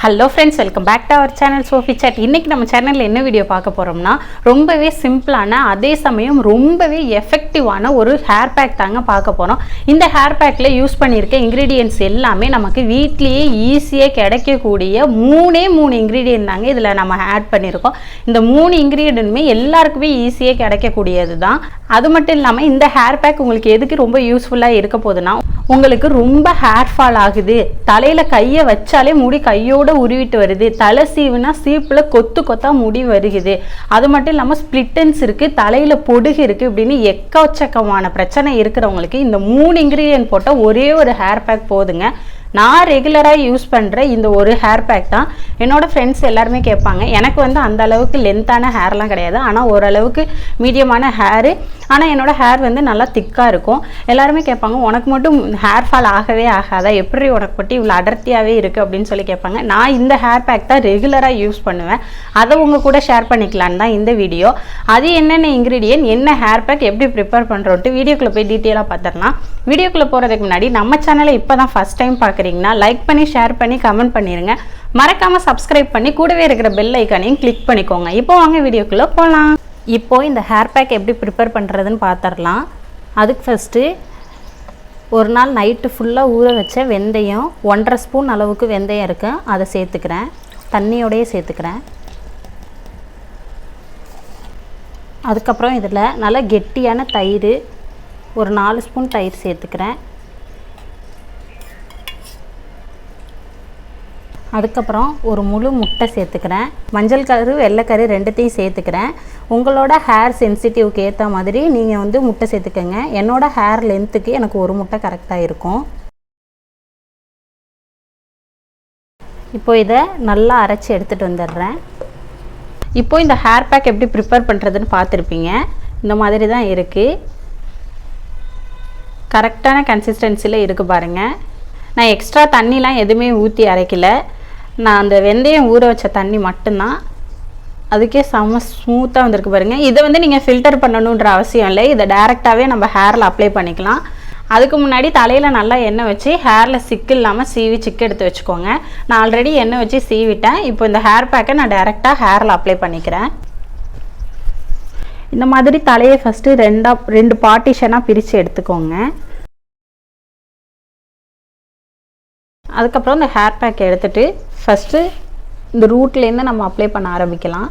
Hello friends, welcome back to our channel Sophie Chat. இன்னைக்கு நம்ம சேனல்ல என்ன வீடியோ பார்க்க போறோம்னா ரொம்பவே சிம்பிளான அதே சமயம் ரொம்பவே எஃபெக்டிவான ஒரு ஹேர் பேக் தாங்க பார்க்க போறோம். இந்த ஹேர் பேக்ல யூஸ் பண்ணிருக்க இன்கிரிடியன்ட்ஸ் எல்லாமே நமக்கு வீட்லயே ஈஸியா கிடைக்கக்கூடிய மூணே இன்கிரிடியன்ட் தாங்க இதுல நம்ம ஆட் பண்ணிருக்கோம். இந்த மூணு இன்கிரிடியன்ட்மே எல்லாருக்குமே ஈஸியா கிடைக்கக்கூடியது தான். அது மட்டும் இல்லாம இந்த ஹேர் பேக் உங்களுக்கு எதுக்கு ரொம்ப யூஸ்ஃபுல்லா இருக்க போகுதுன்னா உங்களுக்கு ரொம்ப ஹேர் ஃபால் ஆகுது, தலையில கையை வச்சாலே முடி கையோட உருவிட்டு வருது, தலை சீவுனா சீப்புல கொத்து கொத்தா முடி வருகுது, அது மட்டும் இல்லாமல் ஸ்பிளிட்டன்ஸ் இருக்கு, தலையில பொடுகு இருக்கு இப்படின்னு எக்கச்சக்கமான பிரச்சனை இருக்கிறவங்களுக்கு இந்த மூணு இன்கிரீடியன்ட் போட்டால் ஒரே ஒரு ஹேர் பேக் போதுங்க. நான் ரெகுலராக யூஸ் பண்ணுற இந்த ஒரு ஹேர் பேக் தான். என்னோடய ஃப்ரெண்ட்ஸ் எல்லாருமே கேட்பாங்க, எனக்கு வந்து அந்த அளவுக்கு லென்த்தான ஹேர்லாம் கிடையாது, ஆனால் ஓரளவுக்கு மீடியமான ஹேரு, ஆனால் என்னோடய ஹேர் வந்து நல்லா திக்காக இருக்கும். எல்லாருமே கேட்பாங்க உனக்கு மட்டும் ஹேர் ஃபால் ஆகவே ஆகாதா, எப்படி உனக்கு மட்டும் இவ்வளோ அடர்த்தியாகவே இருக்குது அப்படின்னு சொல்லி கேட்பாங்க. நான் இந்த ஹேர் பேக் தான் ரெகுலராக யூஸ் பண்ணுவேன், அதை உங்கள் கூட ஷேர் பண்ணிக்கலான்னு தான் இந்த வீடியோ. அது என்னென்ன இன்க்ரீடியன்ட், என்ன ஹேர் பேக் எப்படி ப்ரிப்பேர் பண்ணுறோன்ட்டு வீடியோக்குள்ளே போய் டீட்டெயிலாக பார்த்துடலாம். வீடியோக்குள்ளே போகிறதுக்கு முன்னாடி நம்ம சேனலை இப்போ தான் ஃபஸ்ட் டைம் பார்க்குறீங்கன்னா லைக் பண்ணி ஷேர் பண்ணி கமெண்ட் பண்ணிடுங்க. மறக்காமல் சப்ஸ்கிரைப் பண்ணி கூடவே இருக்கிற பெல் ஐக்கானையும் கிளிக் பண்ணிக்கோங்க. இப்போ வாங்க வீடியோக்குள்ளே போகலாம். இப்போது இந்த ஹேர் பேக் எப்படி ப்ரிப்பேர் பண்ணுறதுன்னு பார்த்துடலாம். அதுக்கு ஃபஸ்ட்டு ஒரு நாள் நைட்டு ஃபுல்லாக ஊற வச்ச வெந்தயம் 1.5 ஸ்பூன் அளவுக்கு வெந்தயம் இருக்குது, அதை சேர்த்துக்கிறேன், தண்ணியோடையே சேர்த்துக்கிறேன். அதுக்கப்புறம் இதில் நல்லா கெட்டியான தயிர் ஒரு 4 ஸ்பூன் தயிர் சேர்த்துக்கிறேன். அதுக்கப்புறம் ஒரு முழு முட்டை சேர்த்துக்கிறேன். மஞ்சள் கரு வெள்ளைக்கரு ரெண்டுத்தையும் சேர்த்துக்கிறேன். உங்களோட ஹேர் சென்சிட்டிவ்க்கு ஏற்ற மாதிரி நீங்கள் வந்து முட்டை சேர்த்துக்கோங்க. என்னோடய ஹேர் லென்த்துக்கு எனக்கு ஒரு முட்டை கரெக்டாக இருக்கும். இப்போ இதை நல்லா அரைச்சி எடுத்துகிட்டு வந்துடுறேன். இப்போ இந்த ஹேர் பேக் எப்படி ப்ரிப்பேர் பண்ணுறதுன்னு பார்த்துருப்பீங்க. இந்த மாதிரி தான் இருக்குது, கரெக்டான கன்சிஸ்டன்சியில் இருக்குது பாருங்கள். நான் எக்ஸ்ட்ரா தண்ணிலாம் எதுவுமே ஊற்றி அரைக்கல, நான் அந்த வெந்தயம் ஊற வச்ச தண்ணி மட்டும்தான், அதுக்கே செம்ம ஸ்மூத்தாக வந்திருக்கு பாருங்கள். இதை வந்து நீங்கள் ஃபில்டர் பண்ணணுன்ற அவசியம் இல்லை, இதை டைரெக்டாகவே நம்ம ஹேரில் அப்ளை பண்ணிக்கலாம். அதுக்கு முன்னாடி தலையில் நல்லா எண்ணெய் வச்சு ஹேரில் சிக்கு இல்லாமல் சீவி சிக்கு எடுத்து வச்சுக்கோங்க. நான் ஆல்ரெடி எண்ணெய் வச்சு சீவிட்டேன். இப்போ இந்த ஹேர் பேக்கை நான் டைரெக்டாக ஹேரில் அப்ளை பண்ணிக்கிறேன். இந்த மாதிரி தலையை ஃபஸ்ட்டு ரெண்டு பார்ட்டிஷனாக பிரித்து எடுத்துக்கோங்க. அதுக்கப்புறம் இந்த ஹேர் பேக் எடுத்துகிட்டு ஃபஸ்ட்டு இந்த ரூட்லேருந்து நம்ம அப்ளை பண்ண ஆரம்பிக்கலாம்.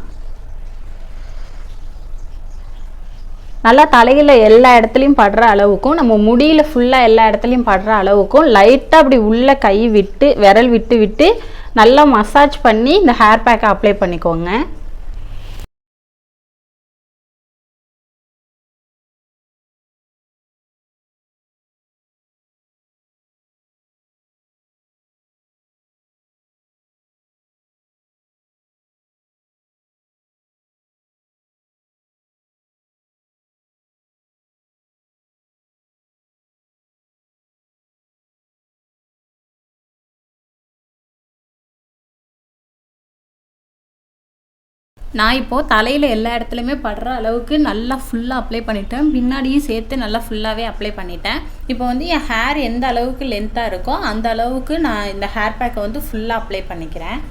நல்லா தலையில் எல்லா இடத்துலையும் படுற அளவுக்கும், நம்ம முடியில் ஃபுல்லாக எல்லா இடத்துலையும் படுற அளவுக்கும் லைட்டாக அப்படி உள்ளே கை விட்டு விரல் விட்டு விட்டு நல்லா மசாஜ் பண்ணி இந்த ஹேர் பேக்கை அப்ளை பண்ணிக்கோங்க. நான் இப்போது தலையில் எல்லா இடத்துலையுமே படுற அளவுக்கு நல்லா ஃபுல்லாக அப்ளை பண்ணிட்டேன், பின்னாடியும் சேர்த்து நல்லா ஃபுல்லாகவே அப்ளை பண்ணிட்டேன். இப்போ வந்து என் ஹேர் எந்த அளவுக்கு லென்த்தாக இருக்கோ அந்த அளவுக்கு நான் இந்த ஹேர் பேக்கை வந்து ஃபுல்லாக அப்ளை பண்ணிக்கிறேன்.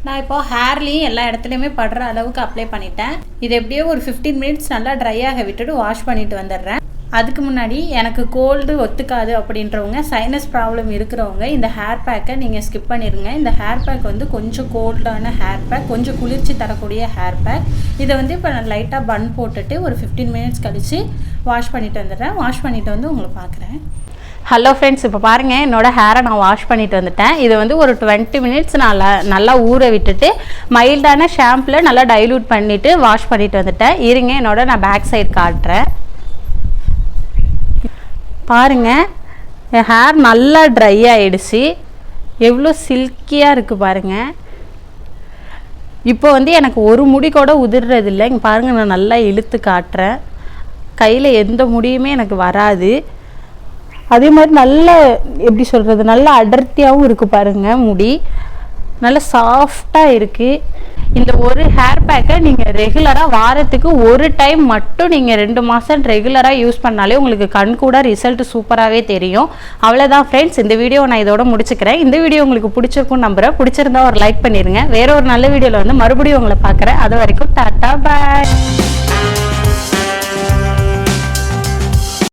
நான் இப்போ ஹேர்லேயும் எல்லா இடத்துலையுமே படுற அளவுக்கு அப்ளை பண்ணிட்டேன். இது எப்படியோ ஒரு 15 மினிட்ஸ் நல்லா ட்ரையாக விட்டுட்டு வாஷ் பண்ணிட்டு வந்துடுறேன். அதுக்கு முன்னாடி எனக்கு கோல்டு ஒத்துக்காது அப்படின்றவங்க, சைனஸ் ப்ராப்ளம் இருக்கிறவங்க இந்த ஹேர் பேக்கை நீங்கள் ஸ்கிப் பண்ணிடுங்க. இந்த ஹேர் பேக் வந்து கொஞ்சம் கோல்டான ஹேர் பேக், கொஞ்சம் குளிர்ச்சி தரக்கூடிய ஹேர் பேக். இதை வந்து இப்போ நான் லைட்டாக பன் போட்டுட்டு ஒரு 15 மினிட்ஸ் கழித்து வாஷ் பண்ணிட்டு வந்துடுறேன். வாஷ் பண்ணிவிட்டு வந்து உங்களை பார்க்குறேன். ஹலோ ஃப்ரெண்ட்ஸ், இப்போ பாருங்கள் என்னோடய ஹேரை நான் வாஷ் பண்ணிட்டு வந்துட்டேன். இதை வந்து ஒரு 20 மினிட்ஸ் நல்லா ஊற விட்டுட்டு மைல்டான ஷாம்பில் நல்லா டைல்யூட் பண்ணிவிட்டு வாஷ் பண்ணிட்டு வந்துட்டேன். இருங்க நான் பேக் சைடு காட்டுறேன். பாருங்கள் என் ஹேர் நல்லா ட்ரை ஆகிடுச்சு, எவ்வளோ சில்கியாக இருக்குது பாருங்கள். இப்போ வந்து எனக்கு ஒரு முடி கூட உதிர்றது இல்லை. இங்கே பாருங்கள், நான் நல்லா இழுத்து காட்டுறேன், கையில் எந்த முடியுமே எனக்கு வராது. அதே மாதிரி நல்ல எப்படி சொல்கிறது, நல்ல அடர்த்தியாகவும் இருக்குது பாருங்கள். முடி நல்ல சாஃப்டாக இருக்குது. இந்த ஒரு ஹேர் பேக்கை நீங்கள் ரெகுலராக வாரத்துக்கு ஒரு டைம் மட்டும் நீங்கள் 2 மாதம் ரெகுலராக யூஸ் பண்ணாலே உங்களுக்கு கண் கூட ரிசல்ட் சூப்பராகவே தெரியும். அவ்வளோதான் ஃப்ரெண்ட்ஸ், இந்த வீடியோ நான் இதோட முடிச்சுக்கிறேன். இந்த வீடியோ உங்களுக்கு பிடிச்சிருக்கும்னு நம்புகிறேன். பிடிச்சிருந்தா ஒரு லைக் பண்ணிடுங்க. வேற ஒரு நல்ல வீடியோவில் வந்து மறுபடியும் உங்களை பார்க்குறேன். அது வரைக்கும் டாட்டா பாய்.